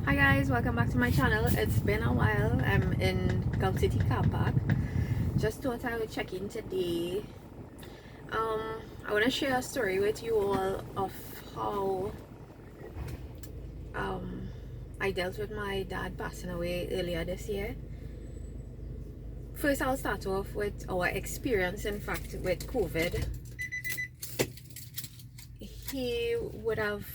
Hi guys, welcome back to my channel. It's been a while. I'm in Gulf City car park. Just thought I would check in today. I want to share a story with you all of how I dealt with my dad passing away earlier this year. First, I'll start off with our experience, in fact, with COVID. He would have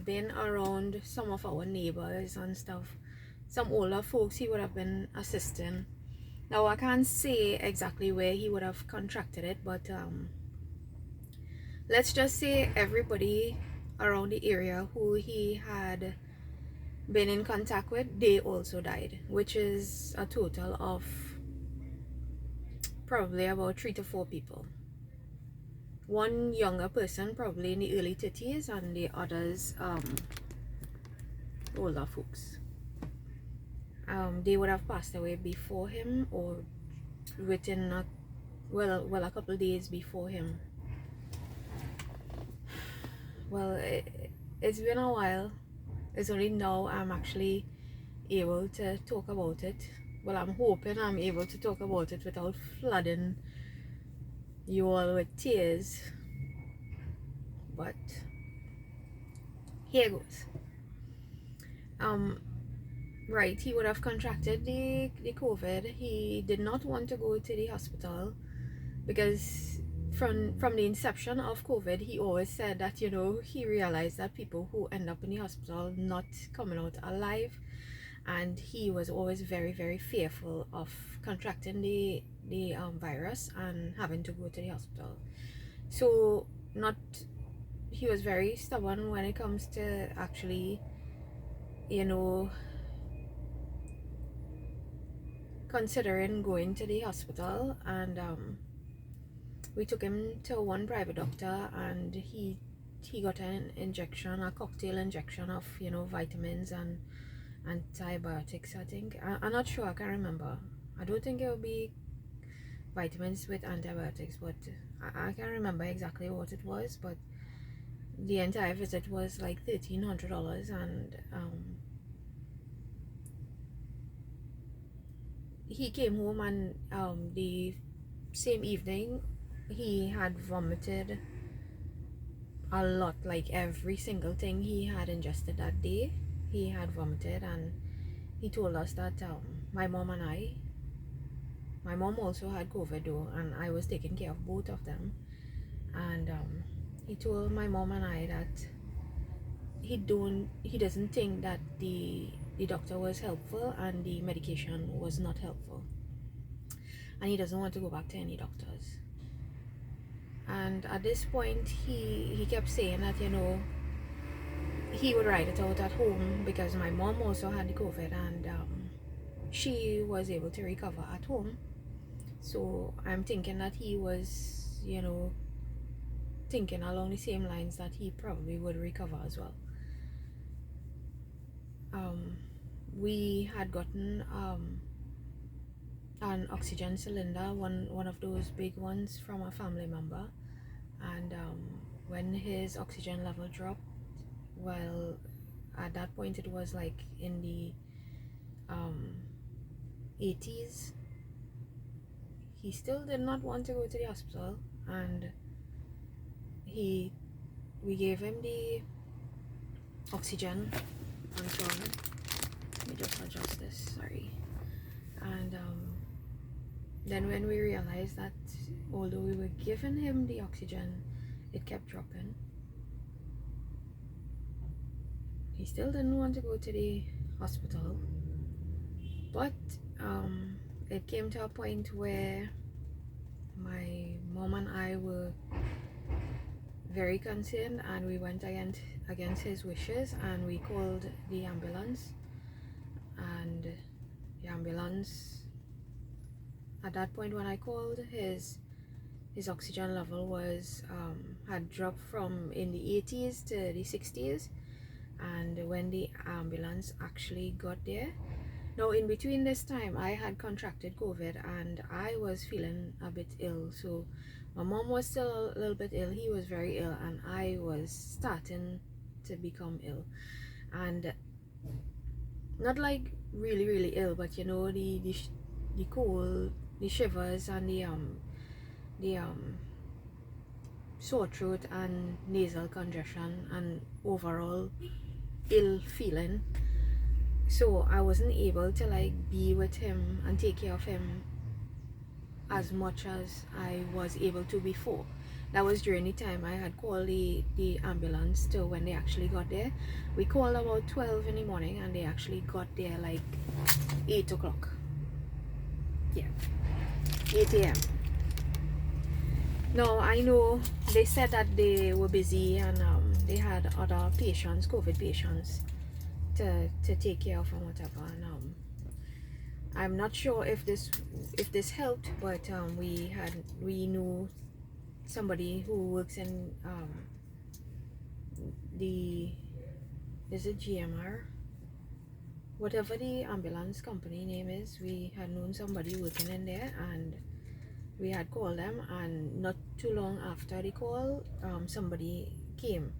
been around some of our neighbors and stuff. Some older folks he would have been assisting. Now I can't say exactly where he would have contracted it, but let's just say everybody around the area who he had been in contact with, they also died, which is a total of probably about 3 to 4 people. One younger person, probably in the early 30s, and the others older folks. They would have passed away before him, or within a couple of days before him. Well, it's been a while. It's only now I'm actually able to talk about it. Well, I'm hoping I'm able to talk about it without flooding you all with tears. But here goes. Right, he would have contracted the COVID. He did not want to go to the hospital because from the inception of COVID, he always said that, you know, he realized that people who end up in the hospital not coming out alive, and he was always very, very fearful of contracting the virus and having to go to the hospital. So he was very stubborn when it comes to actually, you know, considering going to the hospital. And we took him to one private doctor, and he got an injection, a cocktail injection of, you know, vitamins and antibiotics. I think I'm not sure, I can't remember. I don't think it will be vitamins with antibiotics, but I can't remember exactly what it was. But the entire visit was like $1,300, and he came home, and the same evening he had vomited a lot. Like every single thing he had ingested that day, he had vomited. And he told us that my mom also had COVID though, and I was taking care of both of them. And he told my mom and I that he doesn't think that the doctor was helpful and the medication was not helpful, and he doesn't want to go back to any doctors. And at this point, he kept saying that, you know, he would ride it out at home because my mom also had the COVID, and she was able to recover at home. So I'm thinking that he was, you know, thinking along the same lines that he probably would recover as well. We had gotten an oxygen cylinder, one of those big ones, from a family member. And when his oxygen level dropped, well, at that point it was like in the 80s, he still did not want to go to the hospital. And we gave him the oxygen and so on. Let me just adjust this, sorry. And then when we realized that although we were giving him the oxygen, it kept dropping, he still didn't want to go to the hospital. But it came to a point where my mom and I were very concerned, and we went against his wishes, and we called the ambulance. And the ambulance, at that point when I called, his oxygen level was had dropped from in the 80s to the 60s. And when the ambulance actually got there, now in between this time I had contracted COVID and I was feeling a bit ill. So my mom was still a little bit ill, he was very ill, and I was starting to become ill. And not like really really ill, but you know, the cold, the shivers, and the sore throat and nasal congestion and overall ill feeling. So I wasn't able to like be with him and take care of him as much as I was able to before. That was during the time I had called the ambulance to when they actually got there. We called about 12 in the morning and they actually got there like 8 o'clock. Yeah, 8 a.m. No, I know they said that they were busy and they had other patients, COVID patients, to take care of and whatever. And I'm not sure if this helped, but we knew somebody who works in the is it GMR, whatever the ambulance company name is. We had known somebody working in there, and we had called them, and not too long after the call, somebody came,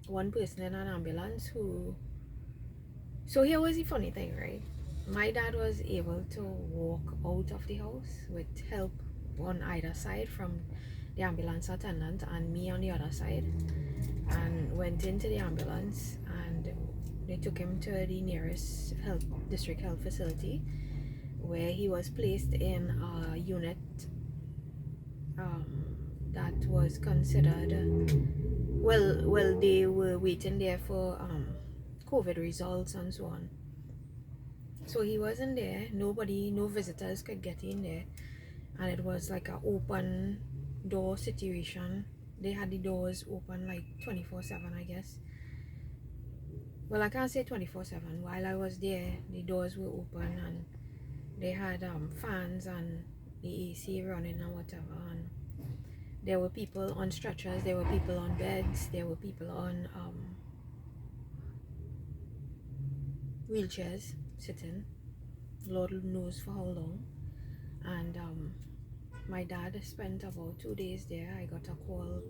one person in an ambulance who. So here was the funny thing, right? My dad was able to walk out of the house with help on either side from the ambulance attendant and me on the other side, and went into the ambulance, and they took him to the nearest district health facility, where he was placed in a unit that was considered well they were waiting there for COVID results and so on. So he wasn't there, no visitors could get in there, and it was like an open door situation. They had the doors open like 24/7, I guess. Well, I can't say 24/7. While I was there, the doors were open and they had fans and the AC running and whatever. And there were people on stretchers, there were people on beds, there were people on wheelchairs sitting, Lord knows for how long. And my dad spent about 2 days there. I got a call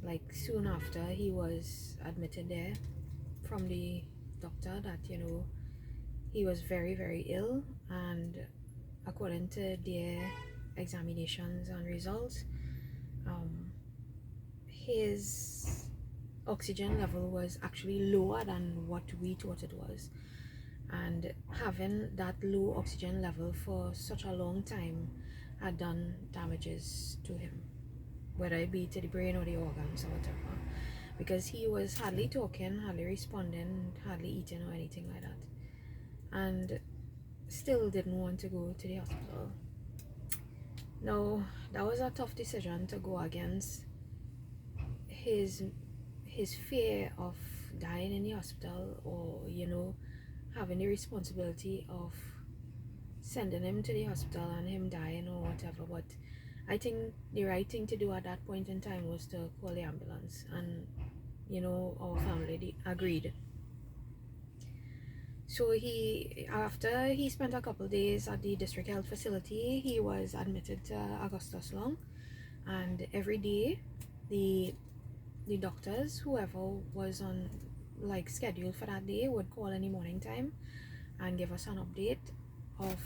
like soon after he was admitted there from the doctor that, you know, he was very very ill, and according to their examinations and results, his oxygen level was actually lower than what we thought it was, and having that low oxygen level for such a long time had done damages to him, whether it be to the brain or the organs or whatever, because he was hardly talking, hardly responding, hardly eating or anything like that, and still didn't want to go to the hospital. No, that was a tough decision to go against his fear of dying in the hospital, or, you know, having the responsibility of sending him to the hospital and him dying or whatever. But I think the right thing to do at that point in time was to call the ambulance, and, you know, our family agreed. So after he spent a couple days at the district health facility, he was admitted to Augustus Long, and every day the doctors, whoever was on like schedule for that day, would call in the morning time and give us an update of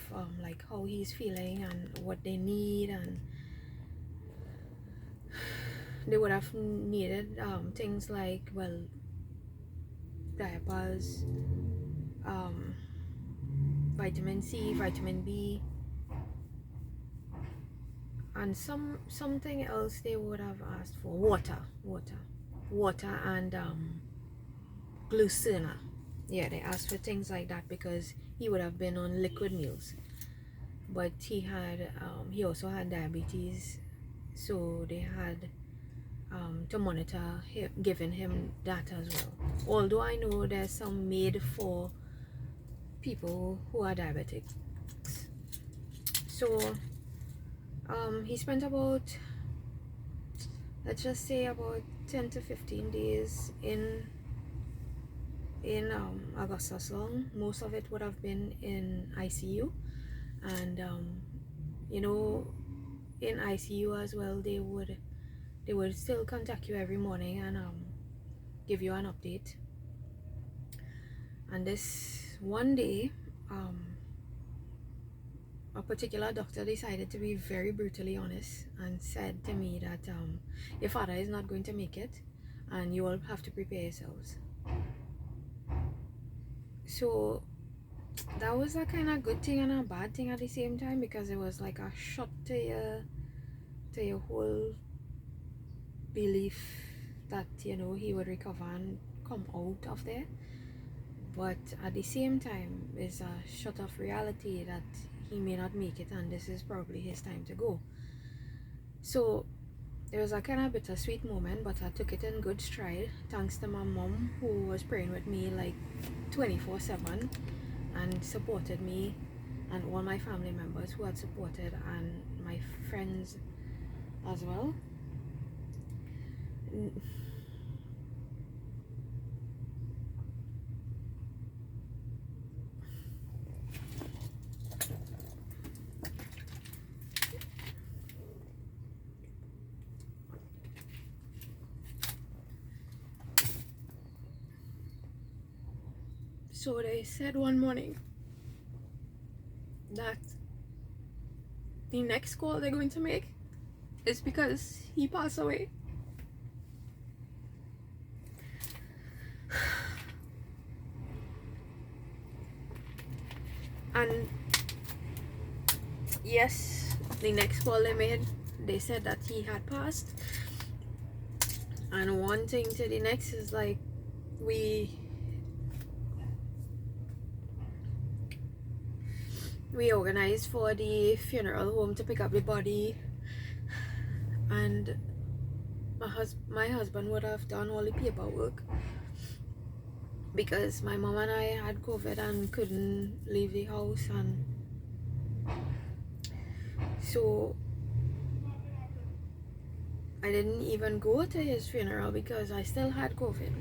like how he's feeling and what they need. And they would have needed things like, well, diapers, vitamin C, vitamin B, and something else they would have asked for. Water and Glucina. Yeah, they asked for things like that because he would have been on liquid meals, but he also had diabetes, so they had to monitor him, giving him that as well. Although I know there's some made for people who are diabetic. So he spent about, let's just say, about 10 to 15 days in Augustus Long. Most of it would have been in ICU, and you know, in ICU as well, they would still contact you every morning and give you an update. And this one day, a particular doctor decided to be very brutally honest and said to me that your father is not going to make it and you all have to prepare yourselves. So that was a kind of good thing and a bad thing at the same time, because it was like a shot to your whole belief that, you know, he would recover and come out of there. But at the same time, it's a shot of reality that he may not make it and this is probably his time to go. So it was a kind of bittersweet moment, but I took it in good stride thanks to my mom, who was praying with me like 24/7 and supported me, and all my family members who had supported, and my friends as well. So they said one morning that the next call they're going to make is because he passed away. And yes, the next call they made, they said that he had passed. And one thing to the next is like, we organized for the funeral home to pick up the body, and my husband would have done all the paperwork because my mom and I had COVID and couldn't leave the house, and so I didn't even go to his funeral because I still had COVID.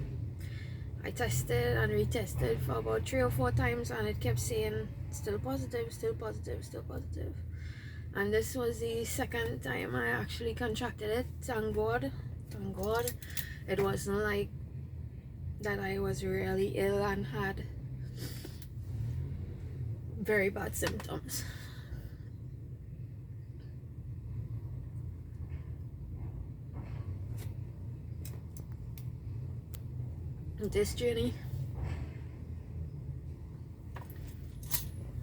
I tested and retested for about 3 or 4 times and it kept saying still positive, still positive, still positive. And this was the second time I actually contracted it. Thank God. It wasn't like that I was really ill and had very bad symptoms. This journey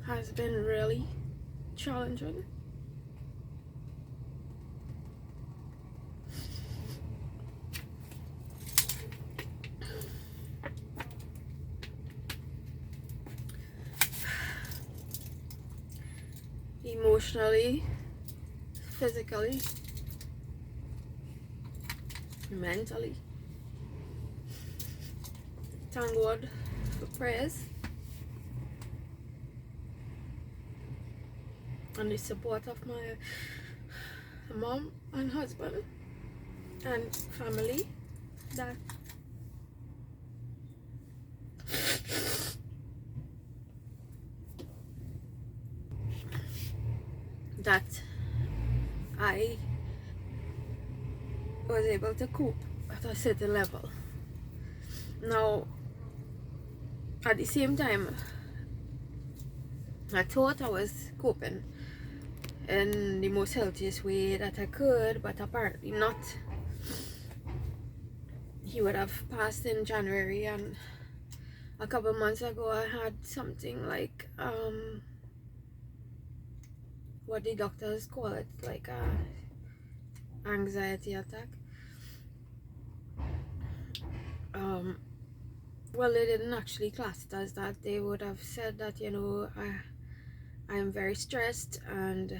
has been really challenging. Emotionally, physically, mentally. Thank God for prayers and the support of my mom and husband and family that I was able to cope at a certain level. Now, at the same time, I thought I was coping in the most healthiest way that I could, but apparently not. He would have passed in January, and a couple months ago I had something like what the doctors call it, like a anxiety attack. Well, they didn't actually class it as that. They would have said that, you know, I am very stressed, and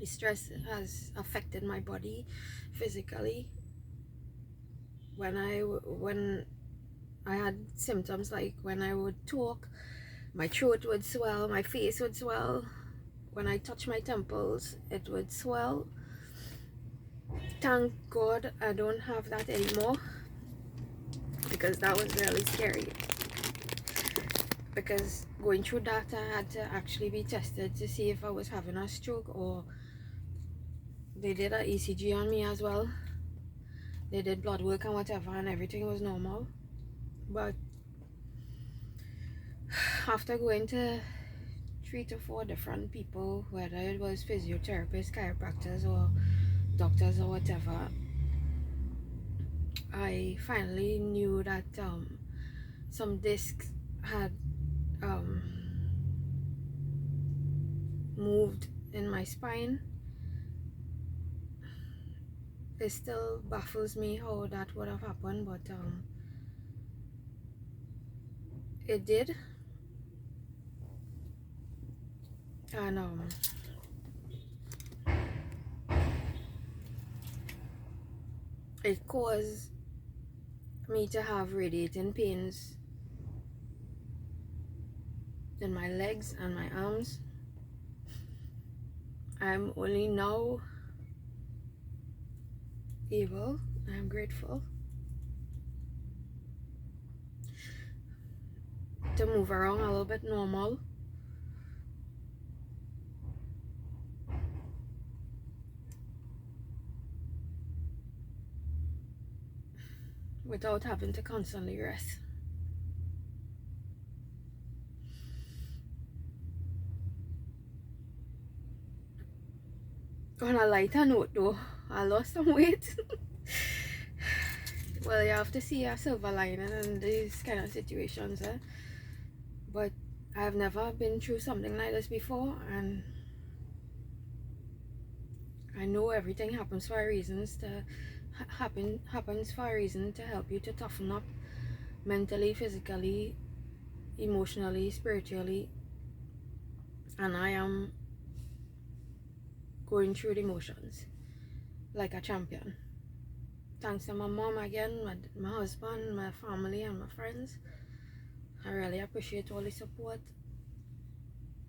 the stress has affected my body physically. When I had symptoms like when I would talk, my throat would swell, my face would swell. When I touch my temples, it would swell. Thank God I don't have that anymore, because that was really scary. Because going through that, I had to actually be tested to see if I was having a stroke, or they did an ECG on me as well. They did blood work and whatever, and everything was normal. But after going to 3 to 4 different people, whether it was physiotherapists, chiropractors, or doctors, or whatever, I finally knew that some discs had moved in my spine. It still baffles me how that would have happened, but it did. And it caused me to have radiating pains in my legs and my arms. I'm only now able, I'm grateful, to move around a little bit normal. Without having to constantly rest. On a lighter note though, I lost some weight. Well, you have to see a silver lining in these kind of situations, eh? But I've never been through something like this before, and I know everything happens for a reason. Happens for a reason to help you to toughen up mentally, physically, emotionally, spiritually. And I am going through the emotions like a champion. Thanks to my mom again, my husband, my family, and my friends. I really appreciate all the support,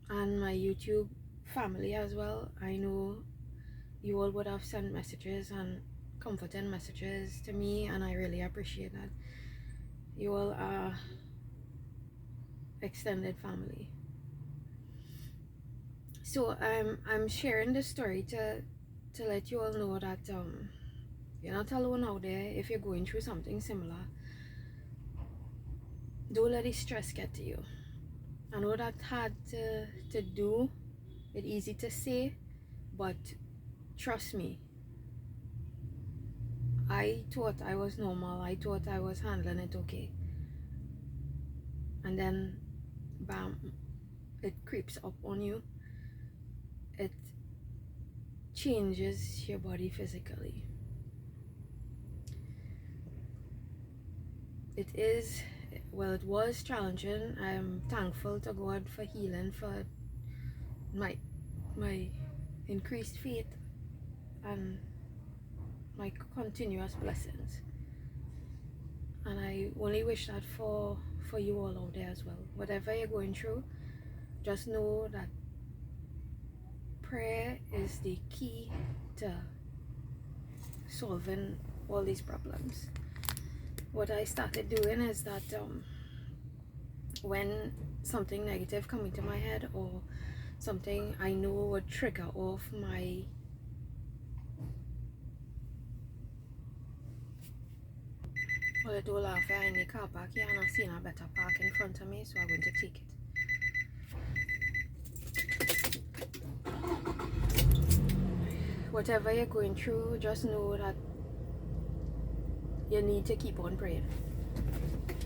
and my YouTube family as well. I know you all would have sent messages and comforting messages to me, and I really appreciate that. You all are extended family. So I'm sharing this story to let you all know that you're not alone out there. If you're going through something similar, don't let the stress get to you. I know that's hard to do, it's easy to say, but trust me, I thought I was normal, I thought I was handling it okay, and then bam, it creeps up on you. It changes your body physically. It was challenging. I'm thankful to God for healing, for my increased faith, and my continuous blessings. And I only wish that for you all out there as well. Whatever you're going through, just know that prayer is the key to solving all these problems. What I started doing is that when something negative come into my head, or something I know would trigger off my I do laugh in the car park here, and I seen a better park in front of me, so I'm going to take it. Whatever you're going through, just know that you need to keep on praying.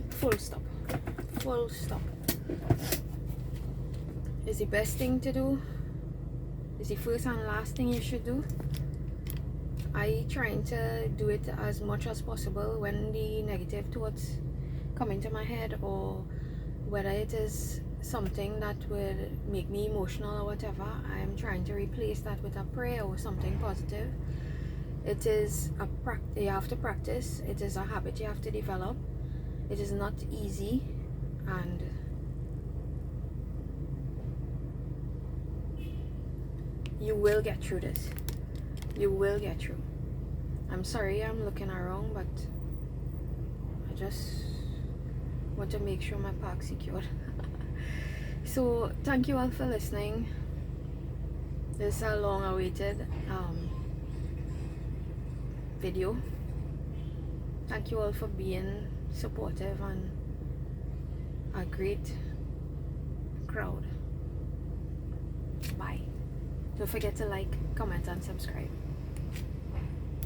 Full stop. Full stop. It's the best thing to do. It's the first and last thing you should do. I trying to do it as much as possible when the negative thoughts come into my head, or whether it is something that would make me emotional or whatever, I'm trying to replace that with a prayer or something positive. It is a practice you have to practice. It is a habit you have to develop. It is not easy, and you will get through this. You will get through. I'm sorry I'm looking around, but I just want to make sure my park's secured. So thank you all for listening. This is a long awaited video. Thank you all for being supportive and a great crowd. Bye. Don't forget to like, comment, and subscribe.